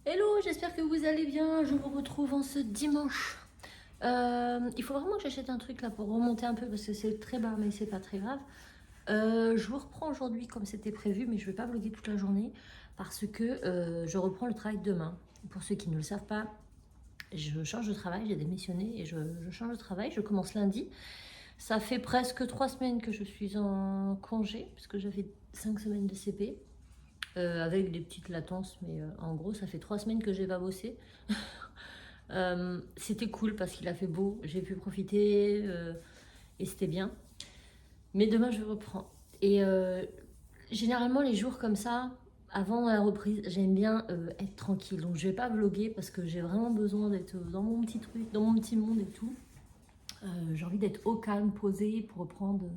Hello, j'espère que vous allez bien. Je vous retrouve en ce dimanche. Il faut vraiment que j'achète un truc là pour remonter un peu parce que c'est très bas, mais c'est pas très grave. Je vous reprends aujourd'hui comme c'était prévu, mais je vais pas vlogger toute la journée parce que je reprends le travail demain. Pour ceux qui ne le savent pas, je change de travail, j'ai démissionné et je change de travail. Je commence lundi. Ça fait presque 3 semaines que je suis en congé parce que j'avais 5 semaines de CP. Avec des petites latences, mais en gros, ça fait 3 semaines que j'ai pas bossé. C'était cool parce qu'il a fait beau, j'ai pu profiter et c'était bien. Mais demain, je reprends. Et généralement, les jours comme ça, avant la reprise, j'aime bien être tranquille. Donc, je vais pas vlogger parce que j'ai vraiment besoin d'être dans mon petit truc, dans mon petit monde et tout. J'ai envie d'être au calme, posée pour reprendre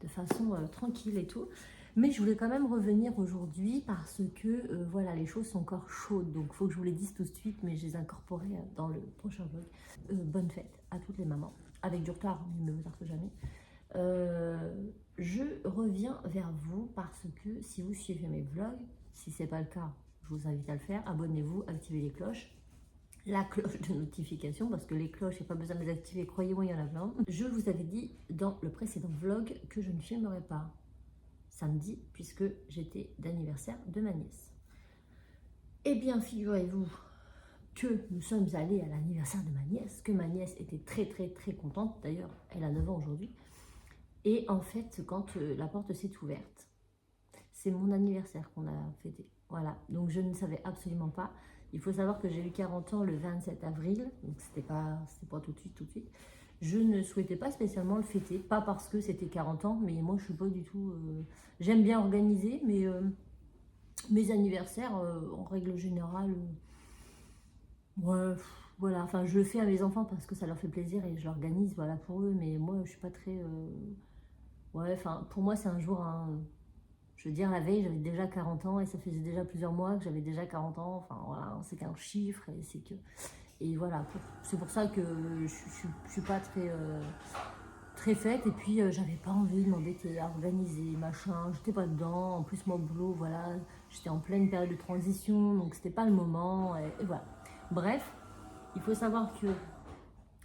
de façon tranquille et tout. Mais je voulais quand même revenir aujourd'hui parce que voilà, les choses sont encore chaudes. Donc il faut que je vous les dise tout de suite, mais je les incorporerai dans le prochain vlog. Bonne fête à toutes les mamans. Avec du retard, mais mieux tard que jamais. Je reviens vers vous parce que si vous suivez mes vlogs, si ce n'est pas le cas, je vous invite à le faire. Abonnez-vous, activez les cloches, la cloche de notification, parce que les cloches, il n'y a pas besoin de les activer, croyez-moi, il y en a plein. Je vous avais dit dans le précédent vlog que je ne filmerai pas samedi, puisque j'étais d'anniversaire de ma nièce. Eh bien, figurez-vous que nous sommes allés à l'anniversaire de ma nièce, que ma nièce était très très très contente, d'ailleurs, elle a 9 ans aujourd'hui. Et en fait, quand la porte s'est ouverte, c'est mon anniversaire qu'on a fêté. Voilà, donc je ne savais absolument pas. Il faut savoir que j'ai eu 40 ans le 27 avril, donc c'était pas tout de suite, tout de suite. Je ne souhaitais pas spécialement le fêter, pas parce que c'était 40 ans, mais moi je suis pas du tout... J'aime bien organiser, mais mes anniversaires, en règle générale, ouais, voilà, enfin je le fais à mes enfants parce que ça leur fait plaisir et je l'organise, voilà, pour eux, mais moi je suis pas très... ouais, enfin pour moi c'est un jour... Je veux dire, la veille, j'avais déjà 40 ans et ça faisait déjà plusieurs mois que j'avais déjà 40 ans. Enfin, voilà, c'est qu'un chiffre et c'est que... Et voilà, c'est pour ça que je suis pas très, très faite. Et puis, j'avais pas envie de m'embêter à organiser, machin. J'étais pas dedans. En plus, mon boulot, voilà, j'étais en pleine période de transition, donc c'était pas le moment. Et voilà. Bref, il faut savoir que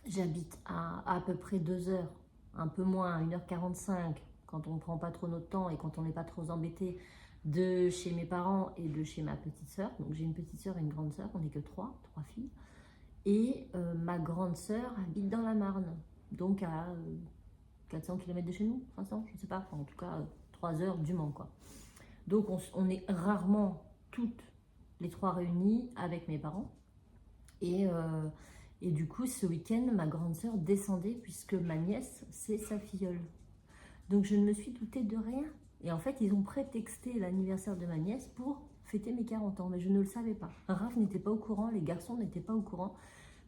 j'habite à peu près 2 heures, un peu moins, 1h45, quand on ne prend pas trop notre temps et quand on n'est pas trop embêté, de chez mes parents et de chez ma petite sœur. Donc j'ai une petite sœur et une grande sœur, on n'est que trois filles. Et ma grande sœur habite dans la Marne, donc à 400 km de chez nous, 500, je ne sais pas, enfin, en tout cas 3 heures du Mans, quoi. Donc on est rarement toutes les trois réunies avec mes parents. Et, euh, et du coup, ce week-end, ma grande sœur descendait puisque ma nièce, c'est sa filleule. Donc je ne me suis doutée de rien. Et en fait, ils ont prétexté l'anniversaire de ma nièce pour fêter mes 40 ans. Mais je ne le savais pas. Raph n'était pas au courant, les garçons n'étaient pas au courant.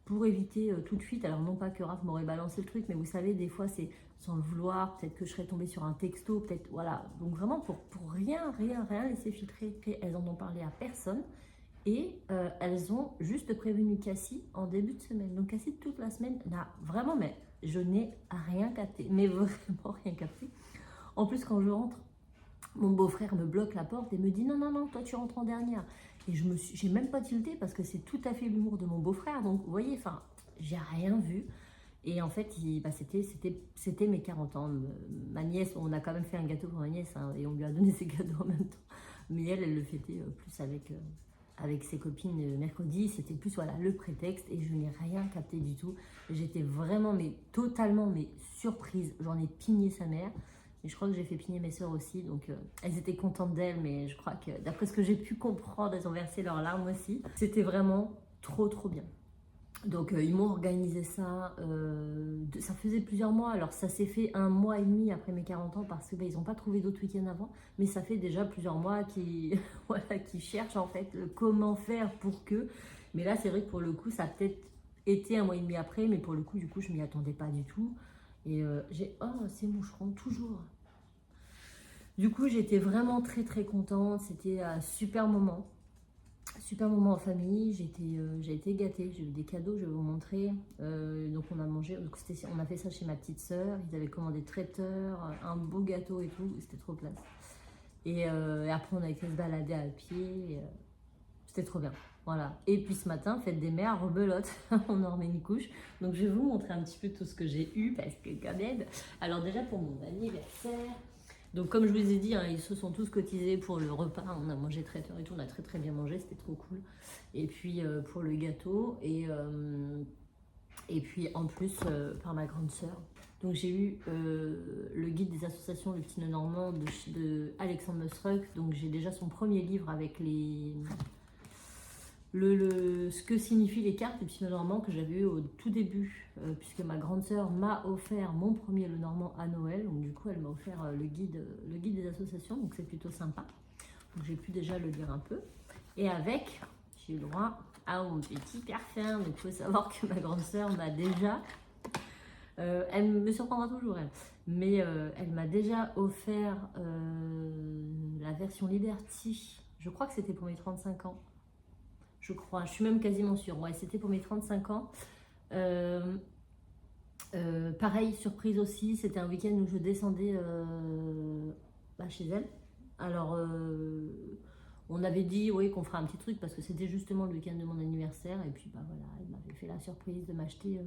Pour éviter tout de suite, alors non pas que Raph m'aurait balancé le truc, mais vous savez, des fois c'est sans le vouloir, peut-être que je serais tombée sur un texto, peut-être, voilà. Donc vraiment pour rien laisser filtrer. Elles en ont parlé à personne. Et elles ont juste prévenu Cassie en début de semaine. Donc Cassie, toute la semaine, n'a vraiment, mais je n'ai rien capté. Mais vraiment rien capté. En plus, quand je rentre, mon beau-frère me bloque la porte et me dit non, non, non, toi tu rentres en dernière. Et j'ai même pas tilté parce que c'est tout à fait l'humour de mon beau-frère. Donc vous voyez, enfin, j'ai rien vu. Et en fait, c'était mes 40 ans. Ma nièce, on a quand même fait un gâteau pour ma nièce hein, et on lui a donné ses cadeaux en même temps. Mais elle le fêtait plus avec ses copines mercredi. C'était plus voilà, le prétexte et je n'ai rien capté du tout. J'étais vraiment, mais totalement, mais surprise. J'en ai pigné sa mère. Et je crois que j'ai fait pigner mes sœurs aussi. Donc elles étaient contentes d'elles, mais je crois que d'après ce que j'ai pu comprendre, elles ont versé leurs larmes aussi. C'était vraiment trop, trop bien. Donc ils m'ont organisé ça, ça faisait plusieurs mois, alors ça s'est fait 1 mois et demi après mes 40 ans parce qu'ils bah, n'ont pas trouvé d'autres week-ends avant, mais ça fait déjà plusieurs mois qu'ils voilà, qui cherchent en fait comment faire pour que, mais là c'est vrai que pour le coup ça a peut-être été 1 mois et demi après, mais pour le coup du coup je m'y attendais pas du tout, et oh c'est moucheron toujours. Du coup j'étais vraiment très très contente, c'était un super moment. Super moment en famille, j'ai été gâtée, j'ai eu des cadeaux, je vais vous montrer. Donc on a mangé, on a fait ça chez ma petite sœur, ils avaient commandé traiteur, un beau gâteau et tout, c'était trop classe. Et après on a été se balader à pied, c'était trop bien. Voilà. Et puis ce matin, fête des mères, rebelote, on en remet une couche. Donc je vais vous montrer un petit peu tout ce que j'ai eu parce que quand même. Alors déjà pour mon anniversaire. Donc comme je vous ai dit, hein, ils se sont tous cotisés pour le repas. On a mangé traiteur et tout, on a très très bien mangé, c'était trop cool. Et puis pour le gâteau et puis en plus par ma grande sœur. Donc j'ai eu le guide des associations Le Petit Nœud Normand de Alexandre Musruck. Donc j'ai déjà son premier livre avec ce que signifient les cartes du Petit Nœud Normand que j'avais eu au tout début, puisque ma grande sœur m'a offert mon premier Le Normand à Noël. Donc du coup elle m'a offert le guide des associations, donc c'est plutôt sympa. Donc j'ai pu déjà le lire un peu. Et avec, j'ai eu le droit à mon petit parfum. Donc il faut savoir que ma grande sœur m'a déjà... elle me surprendra toujours, elle. Mais elle m'a déjà offert la version Liberty. Je crois que c'était pour mes 35 ans. Je crois, je suis même quasiment sûre. Ouais, c'était pour mes 35 ans. Pareil, surprise aussi. C'était un week-end où je descendais chez elle. Alors, on avait dit oui, qu'on fera un petit truc parce que c'était justement le week-end de mon anniversaire. Et puis, voilà, elle m'avait fait la surprise de m'acheter...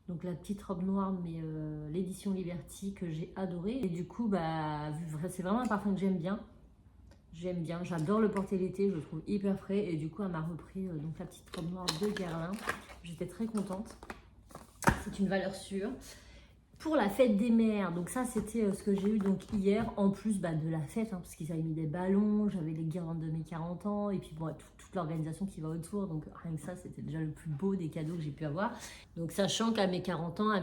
donc la petite robe noire, mais l'édition Liberty que j'ai adorée. Et du coup, c'est vraiment un parfum que j'aime bien. J'aime bien, j'adore le porter l'été, je le trouve hyper frais. Et du coup, elle m'a repris donc la petite robe noire de Guerlain. J'étais très contente. C'est une valeur sûre. Pour la fête des mères, donc ça c'était ce que j'ai eu donc hier, en plus de la fête, hein, parce qu'ils avaient mis des ballons, j'avais les guirlandes de mes 40 ans, et puis bon, toute l'organisation qui va autour, donc rien que ça c'était déjà le plus beau des cadeaux que j'ai pu avoir. Donc sachant qu'à mes 40 ans,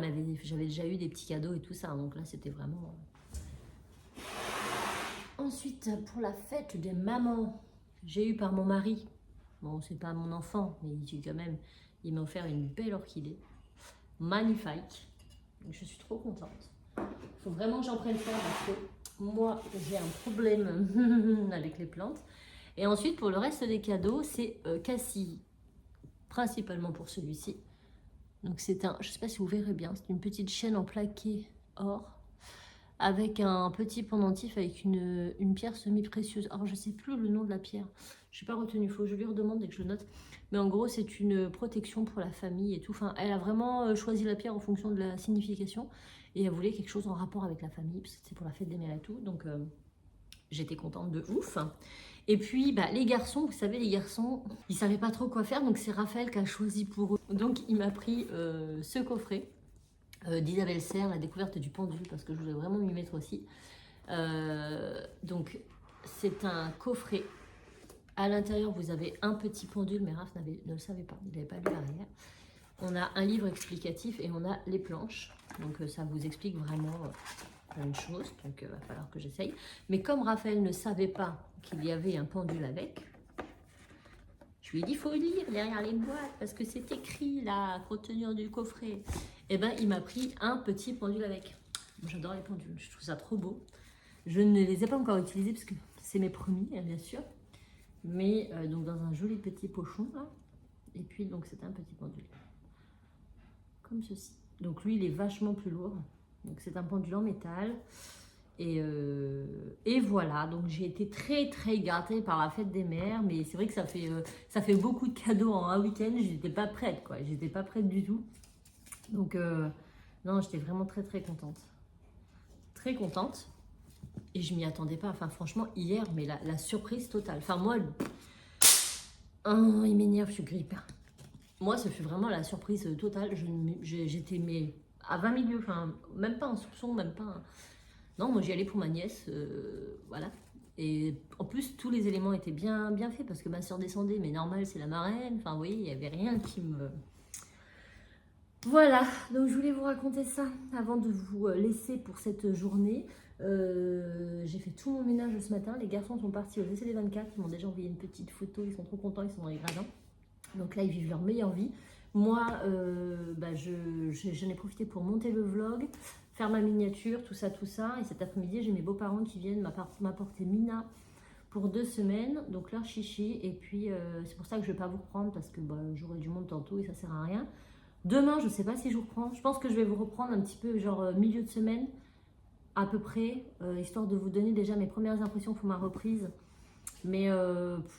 j'avais déjà eu des petits cadeaux et tout ça, donc là c'était vraiment... Ensuite, pour la fête des mamans, j'ai eu par mon mari, bon c'est pas mon enfant, mais quand même, il m'a offert une belle orchidée, magnifique. Donc, je suis trop contente. Il faut vraiment que j'en prenne soin parce que moi, j'ai un problème avec les plantes. Et ensuite, pour le reste des cadeaux, c'est Cassie, principalement pour celui-ci. Donc, c'est je ne sais pas si vous verrez bien, c'est une petite chaîne en plaqué or avec un petit pendentif avec une pierre semi-précieuse. Alors, je ne sais plus le nom de la pierre. Je n'ai pas retenu, il faut que je lui redemande dès que je le note. Mais en gros, c'est une protection pour la famille et tout. Enfin, elle a vraiment choisi la pierre en fonction de la signification. Et elle voulait quelque chose en rapport avec la famille, parce que c'est pour la fête des mères et tout. Donc, j'étais contente de ouf. Et puis, les garçons, vous savez, les garçons, ils ne savaient pas trop quoi faire. Donc, c'est Raphaël qui a choisi pour eux. Donc, il m'a pris ce coffret d'Isabelle Serre, la découverte du pendule, parce que je voulais vraiment m'y mettre aussi. Donc, c'est un coffret. À l'intérieur, vous avez un petit pendule, mais Raph ne le savait pas, il n'avait pas lu l'arrière. On a un livre explicatif et on a les planches. Donc ça vous explique vraiment plein de choses, donc il va falloir que j'essaye. Mais comme Raphaël ne savait pas qu'il y avait un pendule avec, je lui ai dit, il faut lire derrière les boîtes, parce que c'est écrit, la contenue du coffret. Et il m'a pris un petit pendule avec. Moi, j'adore les pendules, je trouve ça trop beau. Je ne les ai pas encore utilisés, parce que c'est mes premiers, bien sûr. Mais donc dans un joli petit pochon là. Et puis donc c'est un petit pendule comme ceci. Donc lui il est vachement plus lourd, donc c'est un pendule en métal. Et voilà, donc j'ai été très très gâtée par la fête des mères. Mais c'est vrai que ça fait beaucoup de cadeaux en un week-end. J'étais pas prête quoi, j'étais pas prête du tout. Donc non, j'étais vraiment très très contente. Très contente. Et je m'y attendais pas, enfin franchement hier, mais la surprise totale. Enfin moi, il m'énerve, je suis grippe. Moi, ce fut vraiment la surprise totale. J'étais à 20 milieux, enfin même pas un soupçon, même pas... Non, moi j'y allais pour ma nièce, voilà. Et en plus, tous les éléments étaient bien faits parce que ma soeur descendait, mais normal, c'est la marraine. Enfin, vous voyez, il n'y avait rien qui me... Voilà, donc je voulais vous raconter ça avant de vous laisser pour cette journée. J'ai fait tout mon ménage ce matin. Les garçons sont partis au DCD 24. Ils m'ont déjà envoyé une petite photo. Ils sont trop contents. Ils sont dans les gradins. Donc là, ils vivent leur meilleure vie. Moi, j'en ai profité pour monter le vlog, faire ma miniature, tout ça. Et cet après-midi, j'ai mes beaux-parents qui viennent m'apporter Mina pour 2 semaines. Donc leur chichi. Et puis, c'est pour ça que je ne vais pas vous reprendre parce que j'aurai du monde tantôt et ça ne sert à rien. Demain, je ne sais pas si je vous reprends. Je pense que je vais vous reprendre un petit peu, genre milieu de semaine, à peu près, histoire de vous donner déjà mes premières impressions pour ma reprise. Mais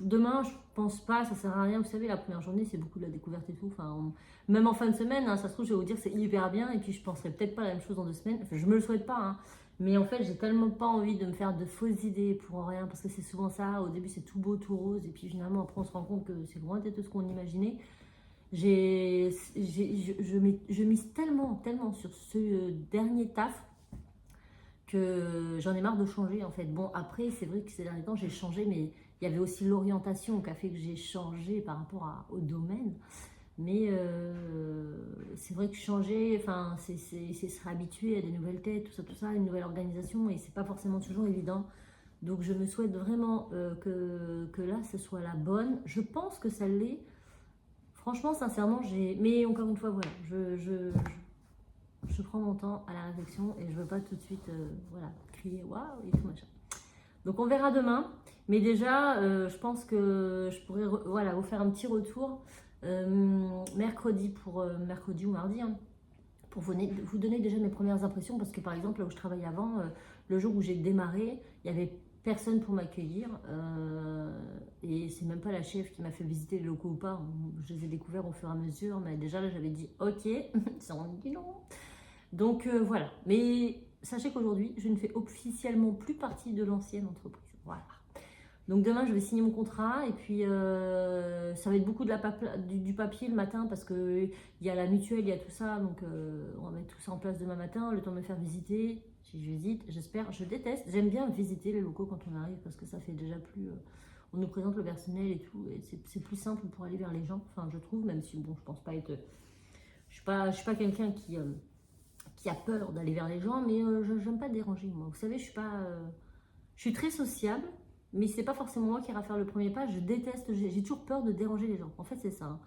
demain, je pense pas, ça sert à rien. Vous savez, la première journée, c'est beaucoup de la découverte et tout. Enfin, même en fin de semaine, hein, ça se trouve, je vais vous dire, c'est hyper bien. Et puis, je penserai peut-être pas la même chose dans 2 semaines. Enfin, je me le souhaite pas, hein. Mais en fait, j'ai tellement pas envie de me faire de fausses idées pour rien. Parce que c'est souvent ça. Au début, c'est tout beau, tout rose. Et puis, finalement, après, on se rend compte que c'est loin d'être ce qu'on imaginait. Je mise tellement, tellement sur ce dernier taf que j'en ai marre de changer en fait. Bon, après, c'est vrai que ces derniers temps, j'ai changé, mais il y avait aussi l'orientation qui a fait que j'ai changé par rapport au domaine. Mais c'est vrai que changer, enfin, c'est se réhabituer à des nouvelles têtes, tout ça, une nouvelle organisation, et c'est pas forcément toujours évident. Donc je me souhaite vraiment que là, ce soit la bonne. Je pense que ça l'est. Franchement, sincèrement, j'ai... Mais encore une fois, voilà, je prends mon temps à la réflexion et je veux pas tout de suite voilà, crier waouh et tout machin. Donc on verra demain. Mais déjà, je pense que je pourrais voilà, vous faire un petit retour mercredi mercredi ou mardi. Hein, pour vous donner déjà mes premières impressions. Parce que par exemple, là où je travaillais avant, le jour où j'ai démarré, il y avait personne pour m'accueillir. Et c'est même pas la chef qui m'a fait visiter les locaux ou pas. Je les ai découverts au fur et à mesure. Mais déjà là, j'avais dit ok. Ils ont dit non. Donc voilà. Mais sachez qu'aujourd'hui, je ne fais officiellement plus partie de l'ancienne entreprise. Voilà. Donc demain, je vais signer mon contrat et puis ça va être beaucoup de du papier le matin parce qu'il y a la mutuelle, il y a tout ça. Donc on va mettre tout ça en place demain matin, le temps de me faire visiter. Si je visite, j'espère, je déteste. J'aime bien visiter les locaux quand on arrive parce que ça fait déjà plus... on nous présente le personnel et tout. Et c'est plus simple pour aller vers les gens, enfin je trouve, même si bon, je pense pas être... Je suis pas quelqu'un qui a peur d'aller vers les gens, mais je n'aime pas déranger, moi. Vous savez, je suis très sociable, mais c'est pas forcément moi qui ira faire le premier pas. Je déteste, j'ai toujours peur de déranger les gens. En fait, c'est ça. Hein.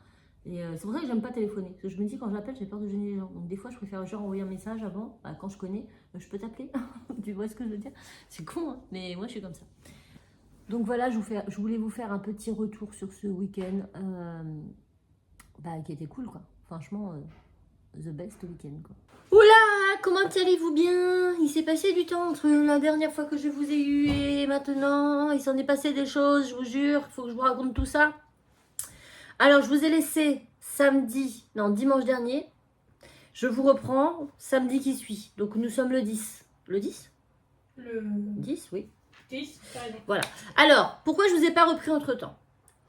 Et c'est pour ça que j'aime pas téléphoner. Parce que je me dis, quand j'appelle, j'ai peur de gêner les gens. Donc, des fois, je préfère genre envoyer un message avant, bah, quand je connais, je peux t'appeler. Tu vois ce que je veux dire? C'est con, hein, mais moi, je suis comme ça. Donc voilà, je voulais vous faire un petit retour sur ce week-end bah, qui était cool, quoi. Franchement, the best week-end, quoi. Oula, comment allez-vous bien? Il s'est passé du temps entre la dernière fois que je vous ai eu et maintenant. Il s'en est passé des choses, je vous jure. Il faut que je vous raconte tout ça. Alors, je vous ai laissé dimanche dernier. Je vous reprends samedi qui suit. Donc, nous sommes le 10. Le 10? Le 10, oui. 10, voilà. Alors, pourquoi je ne vous ai pas repris entre-temps?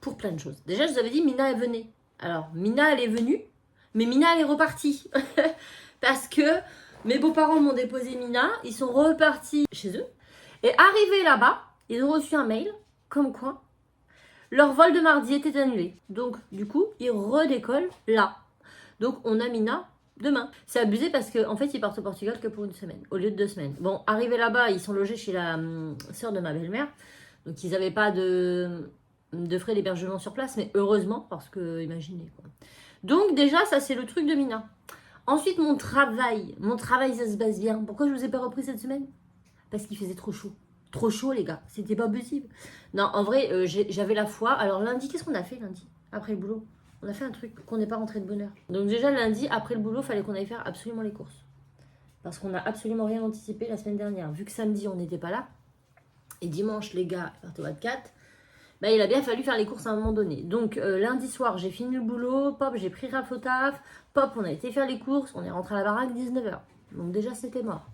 Pour plein de choses. Déjà, je vous avais dit, Mina, elle venait. Alors, Mina, elle est venue. Mais Mina, elle est repartie. Parce que mes beaux-parents m'ont déposé Mina. Ils sont repartis chez eux. Et arrivés là-bas, ils ont reçu un mail comme quoi leur vol de mardi était annulé. Donc, du coup, ils redécollent là. Donc, on a Mina demain. C'est abusé parce qu'en fait, ils partent au Portugal que pour 1 semaine, au lieu de 2 semaines. Bon, arrivés là-bas, ils sont logés chez la sœur de ma belle-mère. Donc, ils n'avaient pas de frais d'hébergement sur place. Mais heureusement, parce que, imaginez quoi. Donc, déjà, ça, c'est le truc de Mina. Ensuite, mon travail, ça se passe bien. Pourquoi je ne vous ai pas repris cette semaine? Parce qu'il faisait trop chaud. Trop chaud, les gars. C'était pas possible. Non, en vrai, j'avais la foi. Alors, lundi, qu'est-ce qu'on a fait lundi? Après le boulot, on a fait un truc qu'on n'est pas rentré de bonne heure. Donc, déjà, lundi, après le boulot, il fallait qu'on aille faire absolument les courses. Parce qu'on n'a absolument rien anticipé la semaine dernière. Vu que samedi, on n'était pas là. Et dimanche, les gars partaient au 4. Bah, il a bien fallu faire les courses à un moment donné. Donc, lundi soir, j'ai fini le boulot. Pop, j'ai pris Raph au taf. Pop, on a été faire les courses. On est rentré à la baraque 19h. Donc, déjà, c'était mort.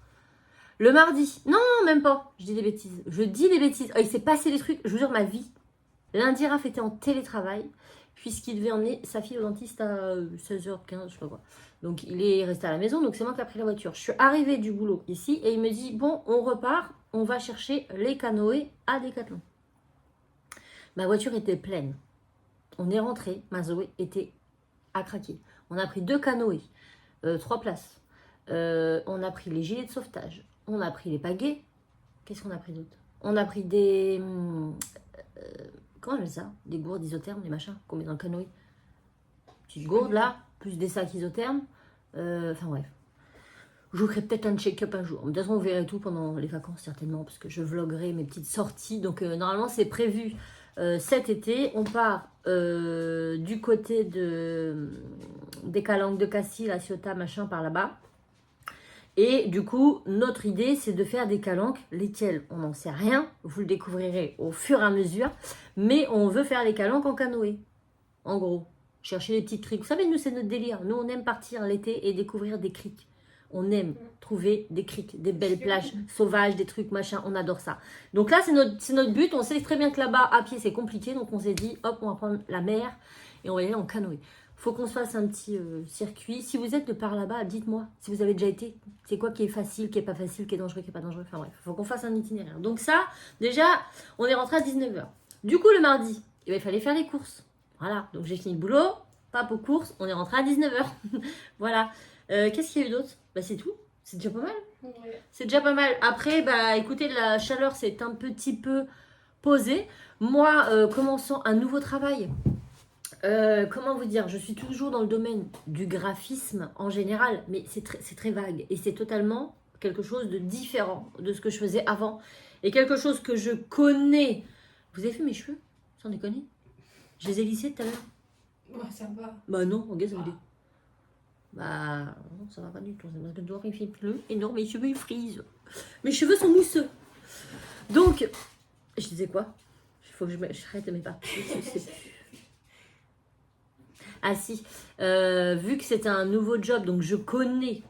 Le mardi, non, même pas. Je dis des bêtises. Oh, il s'est passé des trucs. Je vous jure, ma vie. Lundi, Raph était en télétravail. Puisqu'il devait emmener sa fille au dentiste à 16h15, je sais pas quoi. Donc, il est resté à la maison. Donc, c'est moi qui ai pris la voiture. Je suis arrivée du boulot ici. Et il me dit, bon, on repart. On va chercher les canoës à Decathlon. Ma voiture était pleine. On est rentré, ma Zoé était à craquer. On a pris 2 canoës, 3 places. On a pris les gilets de sauvetage. On a pris les pagaies. Qu'est-ce qu'on a pris d'autre? On a pris des... comment on appelle ça? Des gourdes isothermes, des machins qu'on met dans le canoë. Petite gourde là, plus des sacs isothermes. Enfin bref. Je vous ferai peut-être un check-up un jour. De toute façon, vous verrez tout pendant les vacances certainement, parce que je vloggerai mes petites sorties. Donc normalement, c'est prévu cet été. On part du côté des Calanques de Cassis, la Ciotat, machin, par là-bas. Et du coup, notre idée, c'est de faire des calanques, lesquels on n'en sait rien. Vous le découvrirez au fur et à mesure. Mais on veut faire les calanques en canoë. En gros, chercher les petites criques. Vous savez, nous, c'est notre délire. Nous, on aime partir l'été et découvrir des criques. On aime trouver des criques, des belles plages sauvages, des trucs, machin. On adore ça. Donc là, c'est notre but. On sait très bien que là-bas, à pied, c'est compliqué. Donc on s'est dit, hop, on va prendre la mer et on va y aller en canoë. Faut qu'on se fasse un petit circuit. Si vous êtes de par là-bas, dites-moi si vous avez déjà été. C'est quoi qui est facile, qui est pas facile, qui est dangereux, qui est pas dangereux. Enfin bref, faut qu'on fasse un itinéraire. Donc ça, déjà, on est rentré à 19h. Du coup, le mardi, il fallait faire les courses. Voilà, donc j'ai fini le boulot, pas aux courses, on est rentré à 19h. Voilà. Qu'est-ce qu'il y a eu d'autre? Bah c'est tout. C'est déjà pas mal. Ouais. C'est déjà pas mal. Après, bah écoutez, la chaleur s'est un petit peu posée. Moi, commençant un nouveau travail. Comment vous dire, je suis toujours dans le domaine du graphisme en général, mais c'est très vague et c'est totalement quelque chose de différent de ce que je faisais avant et quelque chose que je connais. Vous avez vu mes cheveux? Sans déconner. Je les ai lissés tout à l'heure. Ouais, ça va. Bah non, regarde, ça va. Bah non, ça va pas du tout. C'est parce que dehors il fait bleu et non, mes cheveux ils frisent. Mes cheveux sont mousseux. Donc, je disais quoi? Il faut que j'arrête de mes pas. Ah si, vu que c'est un nouveau job, donc je connais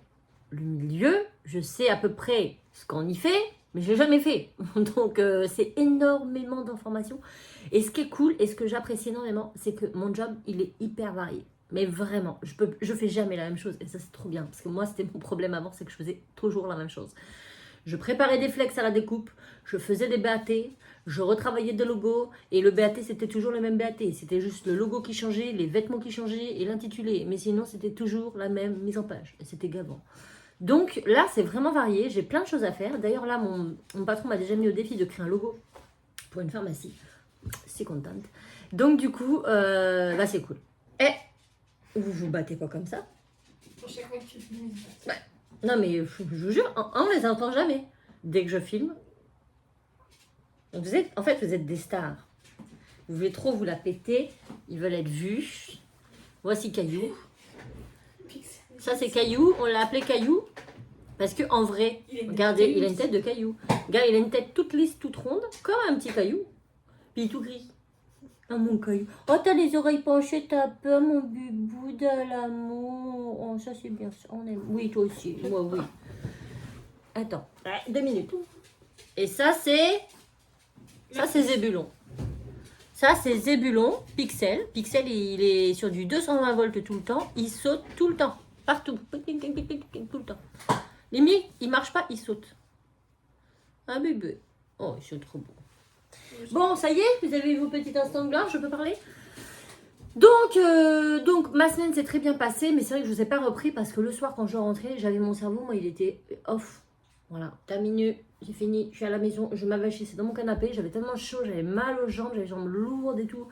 le milieu, je sais à peu près ce qu'on y fait, mais je l'ai jamais fait. Donc c'est énormément d'informations. Et ce qui est cool et ce que j'apprécie énormément, c'est que mon job, il est hyper varié. Mais vraiment, je fais jamais la même chose. Et ça, c'est trop bien. Parce que moi, c'était mon problème avant, c'est que je faisais toujours la même chose. Je préparais des flex à la découpe, je faisais des BAT, je retravaillais des logos et le BAT c'était toujours le même BAT, c'était juste le logo qui changeait, les vêtements qui changeaient et l'intitulé, mais sinon c'était toujours la même mise en page et c'était gavant. Donc là c'est vraiment varié, j'ai plein de choses à faire. D'ailleurs là mon patron m'a déjà mis au défi de créer un logo pour une pharmacie, c'est contente. Donc du coup là c'est cool. Et vous vous battez pas comme ça? Pour chaque fois que tu filmes. Ouais. Non mais je vous jure, on les entend jamais dès que je filme. Donc vous êtes des stars. Vous voulez trop vous la péter, ils veulent être vus. Voici Caillou. Ça c'est Caillou, on l'a appelé Caillou parce que en vrai, regardez, il a une tête de caillou. Regarde, il a une tête toute lisse, toute ronde, comme un petit caillou, puis tout gris. Ah mon caillou. Oh t'as les oreilles penchées, t'as peur mon bubou de l'amour. Oh ça c'est bien, on aime. Oui toi aussi, moi oui. Attends, 2 minutes. Et ça c'est Zébulon. Ça c'est Zébulon, Pixel. Pixel il est sur du 220 volts tout le temps. Il saute tout le temps, partout, tout le temps. Limite, il marche pas, il saute. Un bébé. Oh ils sont trop beaux. Bon, ça y est, vous avez eu vos petits instants de gloire, je peux parler? Donc ma semaine s'est très bien passée, mais c'est vrai que je ne vous ai pas repris parce que le soir, quand je rentrais, j'avais mon cerveau, moi, il était off. Voilà, terminé, j'ai fini, je suis à la maison, je m'avachissais dans mon canapé, j'avais tellement chaud, j'avais mal aux jambes, j'avais les jambes lourdes et tout.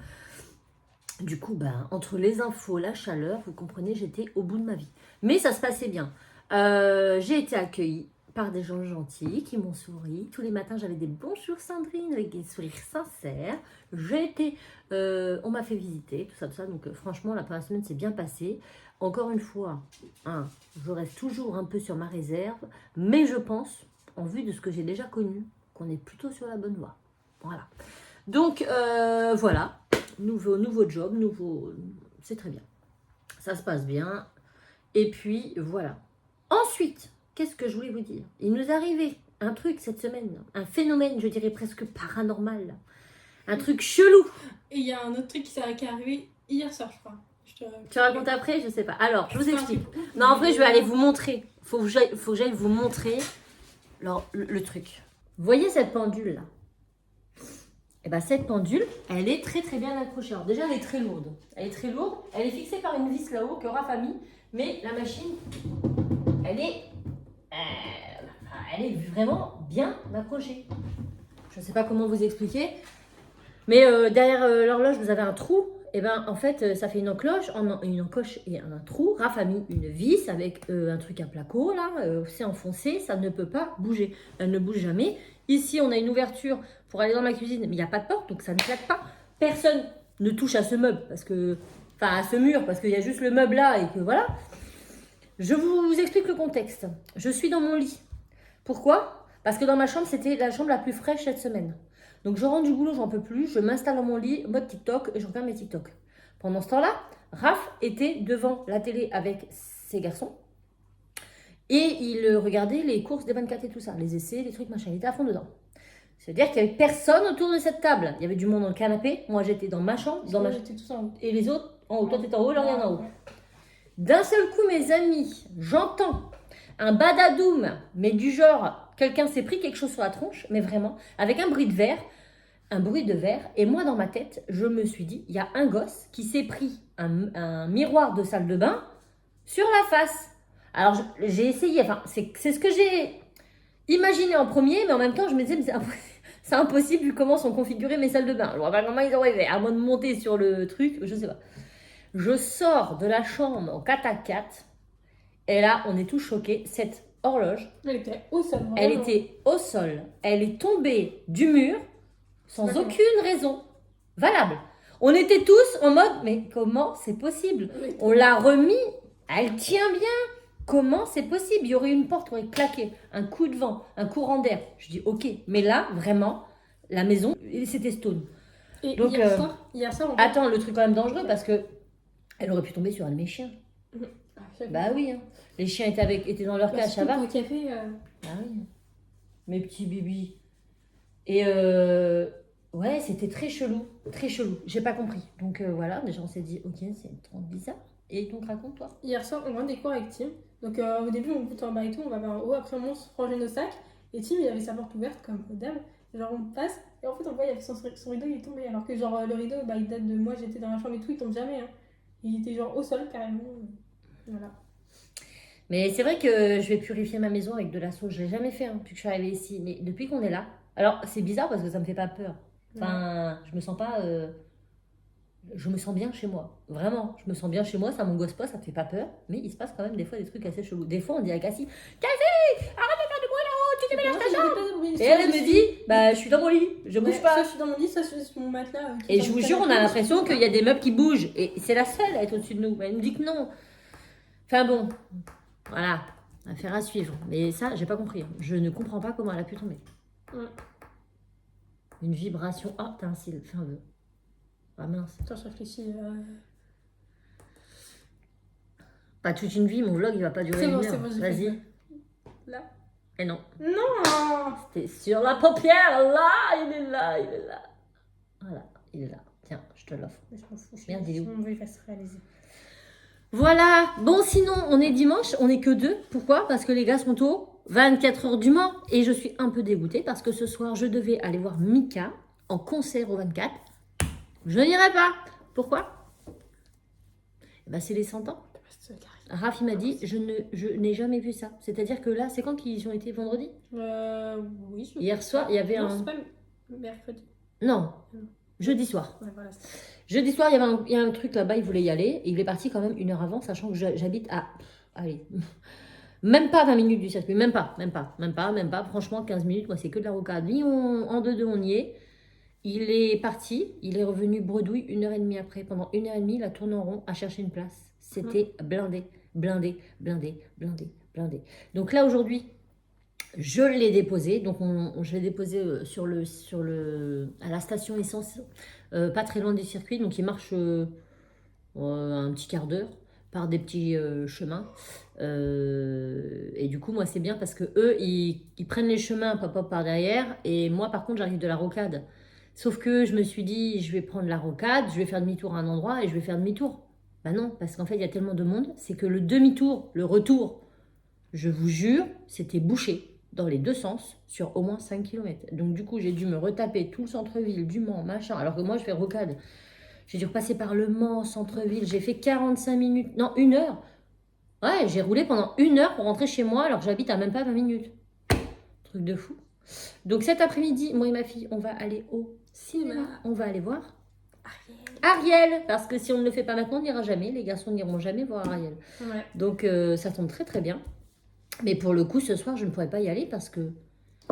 Du coup, entre les infos, la chaleur, vous comprenez, j'étais au bout de ma vie. Mais ça se passait bien. J'ai été accueillie par des gens gentils qui m'ont souri. Tous les matins, j'avais des bonjours Sandrine avec des sourires sincères. On m'a fait visiter, tout ça. Donc franchement, la première semaine s'est bien passée. Encore une fois, je reste toujours un peu sur ma réserve, mais je pense, en vue de ce que j'ai déjà connu, qu'on est plutôt sur la bonne voie. Voilà. Donc voilà, nouveau job, c'est très bien. Ça se passe bien. Et puis voilà. Ensuite, qu'est-ce que je voulais vous dire? Il nous est arrivé un truc cette semaine, un phénomène, je dirais presque paranormal. Un truc chelou. Et il y a un autre truc qui est arrivé hier soir, je crois. Tu racontes après? Je sais pas. Alors, je vous explique. Non, en vrai, je vais aller vous montrer. Faut que j'aille vous montrer le truc. Vous voyez cette pendule là? Et bien, cette pendule, elle est très très bien accrochée. Alors déjà, elle est très lourde. Elle est fixée par une vis là-haut que Raph a mis. Mais la machine, elle est vraiment bien accrochée. Je ne sais pas comment vous expliquer. Mais derrière l'horloge, vous avez un trou. Et bien, en fait, ça fait une encoche et un trou. Raph a mis une vis avec un truc à placo, là. C'est enfoncé, ça ne peut pas bouger. Elle ne bouge jamais. Ici, on a une ouverture pour aller dans la cuisine, mais il n'y a pas de porte, donc ça ne claque pas. Personne ne touche à ce meuble, à ce mur, parce qu'il y a juste le meuble là et que voilà. Je vous explique le contexte. Je suis dans mon lit. Pourquoi? Parce que dans ma chambre, c'était la chambre la plus fraîche cette semaine. Donc je rentre du boulot, j'en peux plus. Je m'installe dans mon lit, mode TikTok, et je regarde mes TikTok. Pendant ce temps-là, Raph était devant la télé avec ses garçons. Et il regardait les courses des 24 et tout ça, les essais, les trucs, machin. Il était à fond dedans. C'est-à-dire qu'il n'y avait personne autour de cette table. Il y avait du monde dans le canapé. Moi, j'étais dans ma chambre. J'étais tous en haut. Et les autres en haut. Toi, t'étais en haut, Lauriane en haut. Ouais. D'un seul coup, mes amis, j'entends un badadoum, mais du genre, quelqu'un s'est pris quelque chose sur la tronche, mais vraiment, avec un bruit de verre. Et moi, dans ma tête, je me suis dit, il y a un gosse qui s'est pris un miroir de salle de bain sur la face. Alors, j'ai essayé, enfin, c'est ce que j'ai imaginé en premier, mais en même temps, je me disais, mais c'est impossible vu comment sont configurées mes salles de bain. Je vois pas comment ils auraient fait, à moins de monter sur le truc, je sais pas. Je sors de la chambre en 4x4 et là, on est tous choqués. Cette horloge, Elle était au sol. Vraiment. elle était au sol. Elle est tombée du mur sans D'accord. aucune raison valable. On était tous en mode, mais comment c'est possible? On l'a remis, elle tient bien. Comment c'est possible? Il y aurait une porte qui aurait claqué, un coup de vent, un courant d'air. Je dis ok, mais là, vraiment, la maison, c'était stone. Et Donc, hier soir, on Attends, le truc quand même dangereux parce que elle aurait pu tomber sur un de mes chiens. Bah oui, hein. Les chiens étaient dans leur cage, ça va. Au café. Ah oui. Mes petits bébés. Et ouais, c'était très chelou. Très chelou. J'ai pas compris. Donc voilà, déjà on s'est dit, ok, c'est trop bizarre. Et donc raconte-toi. Hier soir, on vient des cours avec Tim. Donc au début, on goûte en bas et tout, on va vers en haut. Après, on monte ranger nos sacs. Et Tim, il avait sa porte ouverte comme d'hab. Genre, on passe. Et en fait, on voit, il avait son rideau, il est tombé. Alors que, genre, le rideau, bah, il date de moi, j'étais dans la chambre et tout, il tombe jamais. Hein. Il était, genre, au sol, carrément. Voilà. Mais c'est vrai que je vais purifier ma maison avec de la sauge. Je l'ai jamais fait hein, depuis que je suis arrivée ici. Mais depuis qu'on est là. Alors, c'est bizarre parce que ça me fait pas peur. Enfin, je me sens pas. Je me sens bien chez moi. Vraiment, je me sens bien chez moi. Ça m'angoisse pas, ça me fait pas peur. Mais il se passe quand même des fois des trucs assez chelous. Des fois, on dit à Cassie, Cassie, arrête de faire du bruit là-haut, tu déménages ta chambre. Et elle me dit, bah, je suis dans mon lit, je bouge pas. Soit je suis dans mon lit, soit je suis sur mon matelas. Et je vous jure, on a l'impression qu'il y a des meubles qui bougent. Et c'est la seule à être au-dessus de nous. Elle nous dit que non. Enfin bon, voilà, affaire à suivre. Mais ça, j'ai pas compris. Hein. Je ne comprends pas comment elle a pu tomber. Ouais. Une vibration. Ah, t'as un cil, fais un vœu. Ah mince. Attends, je réfléchis. Pas toute une vie, mon vlog il va pas durer C'est une bon, heure. c'est bon, j'ai Vas-y. fait. Là. Et non. Non. C'était sur la paupière, là, il est là, il est là. Voilà, il est là. Tiens, je te l'offre. Je m'en fous. Merde, il est où? Oui, va se réaliser. Voilà. Bon, sinon, on est dimanche, on est que deux. Pourquoi? Parce que les gars sont au 24 heures du Mans. Et je suis un peu dégoûtée parce que ce soir, je devais aller voir Mika en concert au 24. Je n'irai pas. Pourquoi? Ben, c'est les 100 ans. Raph, il m'a dit, je n'ai jamais vu ça. C'est-à-dire que là, c'est quand qu'ils ont été vendredi? Oui. Hier soir, il y avait non, un... c'est pas mercredi. Non, jeudi soir. Ouais, voilà. Jeudi soir, il y a un truc là-bas, il voulait y aller. Et il est parti quand même une heure avant, sachant que j'habite à... Allez, même pas 20 minutes du circuit. Même pas. Franchement, 15 minutes, moi, c'est que de la rocade. Lui, en 2-2, on y est. Il est parti, il est revenu bredouille 1h30 après. Pendant 1h30, il a tourné en rond à chercher une place. C'était blindé. Donc là, aujourd'hui, je l'ai déposé. Donc, je l'ai déposé à la station essence, pas très loin du circuit. Donc, il marche un petit quart d'heure par des petits chemins. Et du coup, moi, c'est bien parce que eux, ils prennent les chemins pop par derrière. Et moi, par contre, j'arrive de la rocade. Sauf que je me suis dit, je vais prendre la rocade, je vais faire demi-tour à un endroit et je vais faire demi-tour. Ben non, parce qu'en fait, il y a tellement de monde, c'est que le demi-tour, le retour, je vous jure, c'était bouché dans les deux sens sur au moins 5 km. Donc du coup, j'ai dû me retaper tout le centre-ville, du Mans, machin, alors que moi, je fais rocade. J'ai dû repasser par le Mans, centre-ville, j'ai fait 45 minutes, non, 1 heure. Ouais, j'ai roulé pendant 1 heure pour rentrer chez moi alors que j'habite à même pas 20 minutes. Truc de fou. Donc cet après-midi, moi et ma fille, on va aller au cinéma. On va aller voir Ariel. Parce que si on ne le fait pas maintenant, on n'ira jamais. Les garçons n'iront jamais voir Ariel. Ouais. Donc ça tombe très très bien. Mais pour le coup, ce soir, je ne pourrais pas y aller parce que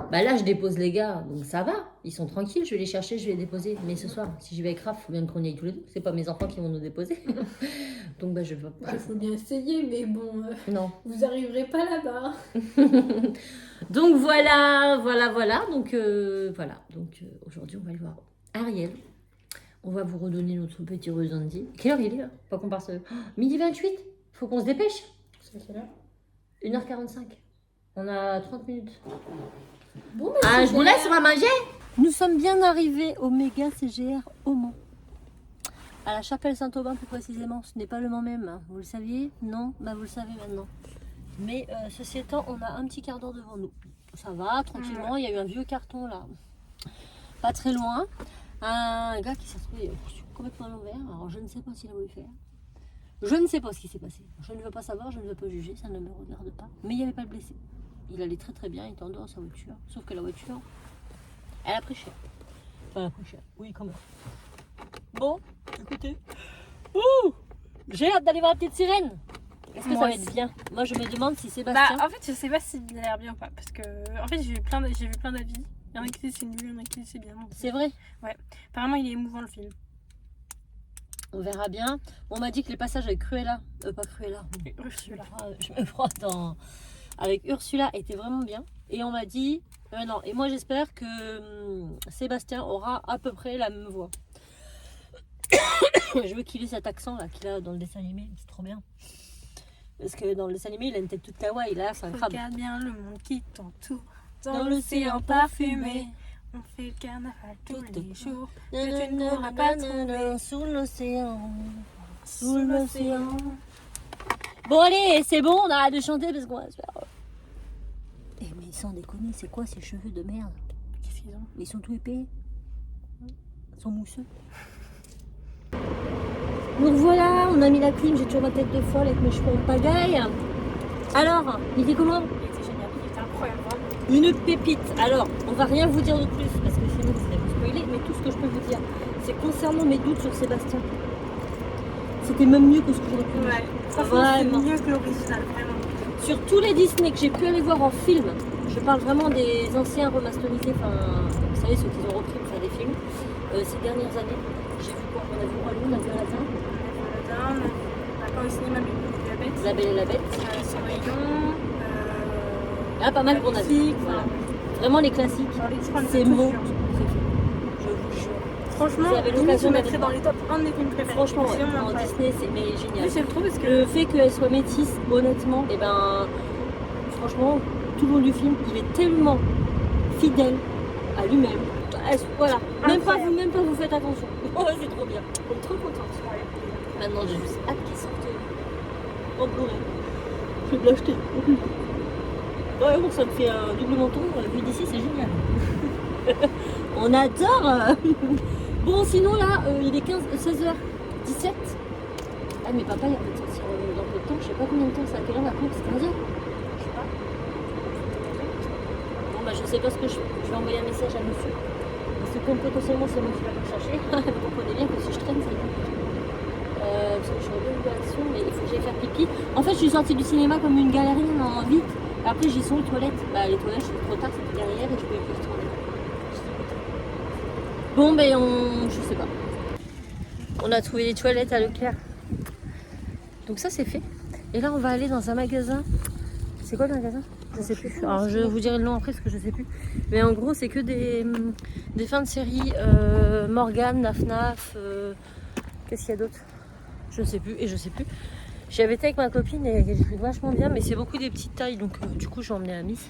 bah là, je dépose les gars, donc ça va. ils sont tranquilles, je vais les chercher, je vais les déposer. Mais ce soir, si j'y vais avec Raph, il faut bien qu'on y aille tous les deux. C'est pas mes enfants qui vont nous déposer. Donc bah, je vais pas. Il faut bien essayer, mais bon, Non. vous arriverez pas là-bas. Donc voilà. Donc voilà. Donc aujourd'hui, on va aller voir Ariel. On va vous redonner notre petit ressenti. Quelle heure il est là? Pas qu'on passe. Midi 28. Faut qu'on se dépêche. C'est quelle heure? 1h45. On a 30 minutes. Bon, bah, Ah, je vous super. laisse, on va manger. Nous sommes bien arrivés au méga CGR au Mans. À la chapelle Saint-Aubin plus précisément. Ce n'est pas le Mans même, hein. Vous le saviez? Non? Bah vous le savez maintenant. Mais ceci étant, on a un petit quart d'heure devant nous. Ça va, tranquillement. Il y a eu un vieux carton là. Pas très loin. Un gars qui s'est retrouvé complètement à l'envers. Alors je ne sais pas s'il a voulu faire. Je ne sais pas ce qui s'est passé. Je ne veux pas savoir, je ne veux pas juger, ça ne me regarde pas. Mais il n'y avait pas de blessé. Il allait très très bien, il était en dehors de sa voiture. Sauf que la voiture, elle a pris cher. Enfin, elle a pris cher. Oui, quand même. Bon, écoutez. Ouh, j'ai hâte d'aller voir la petite sirène. Est-ce que Moi ça va aussi. être bien? Moi, je me demande si Sébastien... Bah, en fait, je sais pas s'il a l'air bien ou pas. Parce que, en fait, j'ai vu plein d'avis. Il y en a qui disent c'est nul, il y en a qui disent c'est bien. Donc, C'est vrai, apparemment, il est émouvant le film. on verra bien. On m'a dit que les passages avec Cruella... pas Cruella. Ursula. Je me prends dans... Avec Ursula étaient vraiment bien. Et on m'a dit... non, et moi j'espère que Sébastien aura à peu près la même voix. Je veux qu'il ait cet accent là qu'il a dans le dessin animé, c'est trop bien. Parce que dans le dessin animé, il a une tête toute kawaii, là c'est un crabe. Regarde bien le monde qui t'entoure. Dans Dans l'océan l'océan parfumé. parfumé. On fait le carnaval tous Tout les jours. Nanana, Que tu ne pourras pas nanana, trouver. sous l'océan. Sous l'océan. Bon allez, c'est bon, on arrête de chanter parce qu'on va se faire... Eh mais sans déconner, c'est quoi ces cheveux de merde? Qu'est-ce qu'ils ont? Mais ils sont tout épais. Ils sont mousseux. Donc voilà, on a mis la clim, j'ai toujours ma tête de folle avec mes cheveux en pagaille. Alors, il était comment? Il était génial, il était incroyable. Vraiment. Une pépite. Alors, on va rien vous dire de plus parce que sinon vous allez vous spoiler, mais tout ce que je peux vous dire, c'est concernant mes doutes sur Sébastien. C'était même mieux que ce que j'aurais pu dire. Ouais, franchement, c'est Vraiment. mieux que l'original, vraiment. Sur tous les Disney que j'ai pu aller voir en film, je parle vraiment des anciens remasterisés, enfin, vous savez, ceux qu'ils ont repris pour faire des films, ces dernières années. J'ai vu quoi? On a vu Roi Lion, on a vu Aladdin, On a pas au cinéma, mais on a vu La Bête. La Belle et la Bête. Cendrillon. Ah, pas mal qu'on a vu. Voilà. Vraiment les classiques. C'est mon préféré. Je vous jure. Franchement, Vous avez limite, l'occasion je d'aller mettrais dans les top 1 de mes films préférés. Franchement, ouais, C'est vraiment en incroyable. Disney, c'est mais génial. Oui, j'aime trop parce que Le fait qu'elle soit métisse, honnêtement, et ben, franchement, tout le long du film, il est tellement fidèle à lui-même. Voilà, même pas vous faites attention. Oh, c'est trop bien. On est trop contente. Maintenant, j'ai juste hâte qu'il sorte en Blu-ray. Je vais l'acheter. Ouais, bon, ça me fait un double menton. Vu d'ici, c'est génial. On adore. Bon, sinon là, il est 16h17. Ah, mais papa, il va peut-être sortir dans peu de temps. Je sais pas combien de temps ça. À quelle heure la course? 15h? Je sais pas. Bon, bah, je sais pas ce que je fais. Je vais envoyer un message à monsieur. Parce que comme potentiellement c'est moi qui vais le chercher, vous comprenez bien que si je traîne, ça va être compliqué. Parce que je suis en bonne action, mais il faut que j'aille faire pipi. En fait, je suis sortie du cinéma comme une galérienne en vite. Après, j'y sont les toilettes. Bah, les toilettes, c'est trop tard, c'était derrière et je pouvais plus retourner. Bon, ben, je sais pas. On a trouvé des toilettes à Leclerc. Donc, ça, c'est fait. Et là, on va aller dans un magasin. C'est quoi le magasin? Je sais plus. Alors, je vous dirai le nom après parce que je sais plus. Mais en gros, c'est que des fins de série. Morgane, Naf, qu'est-ce qu'il y a d'autre? Je sais plus et je sais plus. J'y avais été avec ma copine et il y a des trucs vachement bien, mais c'est beaucoup des petites tailles, donc du coup, je vais emmener à Miss.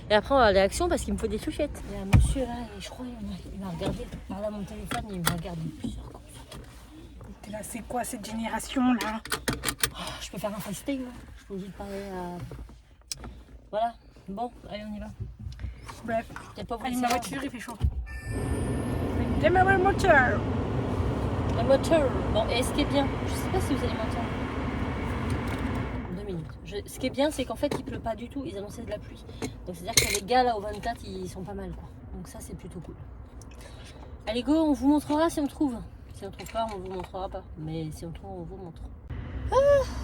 Et après, on va aller à Action parce qu'il me faut des chouchettes. Il y a un monsieur là, et je crois qu'il m'a regardé par là mon téléphone, il m'a regardé plusieurs comme ça. t'es là, c'est quoi cette génération là? Oh, je peux faire un FaceTime, là. Je peux juste parler à. Voilà. Bon, allez, on y va. Bref, T'as pas voulu allez, ma savoir. voiture il fait chaud. Démarrer le moteur. Le moteur. Bon, et ce qui est bien, je sais pas si vous allez m'entendre. 2 minutes. Ce qui est bien, c'est qu'en fait, il pleut pas du tout. Ils annonçaient de la pluie. Donc, c'est-à-dire que les gars là au 24, ils sont pas mal, quoi. Donc, ça, c'est plutôt cool. Allez, go, on vous montrera si on trouve. Si on trouve pas, on vous montrera pas. Mais si on trouve, on vous montre.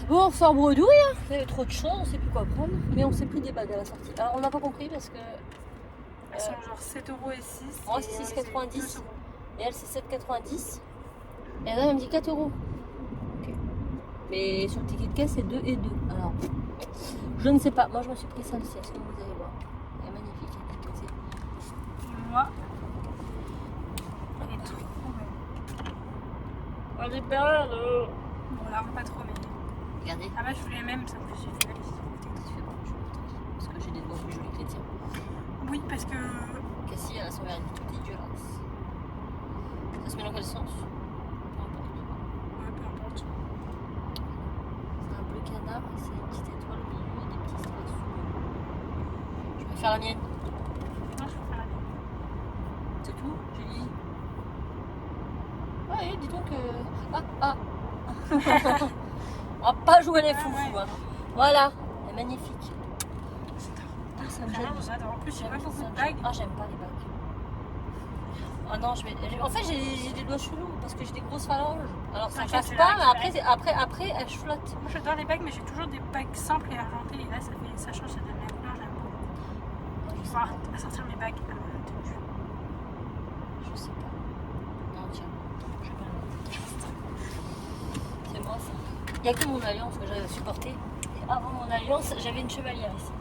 Bon, on sort bredouille. Hein. Il y avait trop de choses, on sait plus quoi prendre. Mais on s'est pris des bagues à la sortie. Alors, on n'a pas compris parce que Elles sont genre 7,06 €. Moi, c'est 6,90 €. Et elle, c'est 7,90 €. Et là, elle me dit 4 €. Ok. Mais sur le ticket de caisse, c'est 2 et 2. Alors, je ne sais pas. Moi, je me suis pris celle-ci. Est-ce que vous allez voir? Elle est magnifique. Elle est posée. Et moi, elle est trop belle. Elle est belle. Bon, on la voit pas trop, mais. Regardez. Ah bah, je voulais même, ça me fait super Parce que j'ai des doigts plus jolis que les tiens. Oui, parce que. Cassie, elle a son vernis tout dégueulasse. Ça se met dans quel sens? Peu importe. Ouais, peu importe. C'est un bleu canard et c'est une petite étoile au milieu et des petits strass sous. Je préfère la mienne. Non, je préfère la mienne. C'est tout, Julie. Ouais, dis donc. On va pas jouer les fous. ouais. Hein. Voilà, elle est magnifique. Ah, ça me gêne. J'adore. En plus, j'ai pas beaucoup Ça de me bagues. gêne. Ah, j'aime pas les bagues. Ah non, en fait, j'ai des doigts chelous parce que j'ai des grosses phalanges. Alors ça Ok, passe tu pas, l'as mais après, elles flottent. Moi, j'adore les bagues, mais j'ai toujours des bagues simples et argentées. Et là, ça change, ça donne la couleur, j'aime beaucoup. Enfin, à sortir mes bagues à la tenue. Je sais pas. Non, tiens. Je vais pas la mettre. C'est moi ça. Il n'y a que mon alliance que j'avais supportée. Et avant mon alliance, j'avais une chevalière ici.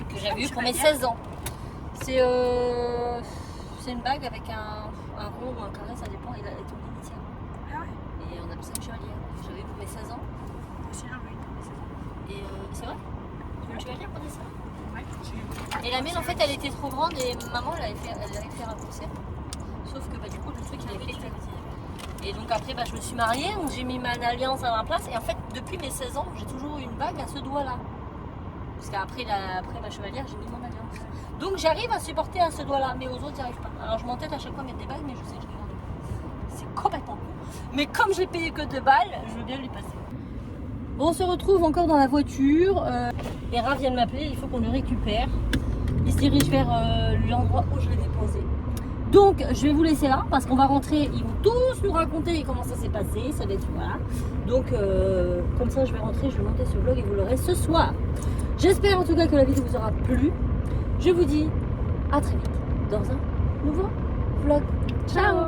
Que j'avais eue pour mes chevalière 16 ans. C'est une bague avec un rond ou un carré, ça dépend, et ton initiale. Ah ouais, Et on appelle ça une chevalière. J'avais pour mes 16 ans. moi aussi, j'en veux une. Et c'est vrai? Tu veux une chevalière pour ça? Ouais, Et la mienne, en fait, elle était trop grande et maman, elle l'avait fait raccourcir. Sauf que bah, du coup, le truc, il avait pété. Et donc après, bah, je me suis mariée, donc j'ai mis ma alliance à ma place. Et en fait, depuis mes 16 ans, j'ai toujours eu une bague à ce doigt-là. Parce qu'après après ma chevalière, j'ai mis mon alliance. Donc j'arrive à supporter à ce doigt-là, mais aux autres, j'y arrive pas. Alors je m'entête à chaque fois à mettre des balles, mais je sais que je les garde pas. C'est complètement con. Mais comme je l'ai payé que 2 balles, je veux bien lui passer. Bon, on se retrouve encore dans la voiture. Hera vient de m'appeler, il faut qu'on le récupère. Il se dirige vers l'endroit où je l'ai déposé. Donc je vais vous laisser là parce qu'on va rentrer, ils vont tous nous raconter comment ça s'est passé, ça va être voilà. Donc comme ça je vais rentrer, je vais monter ce vlog et vous l'aurez ce soir. J'espère en tout cas que la vidéo vous aura plu. Je vous dis à très vite dans un nouveau vlog. Ciao.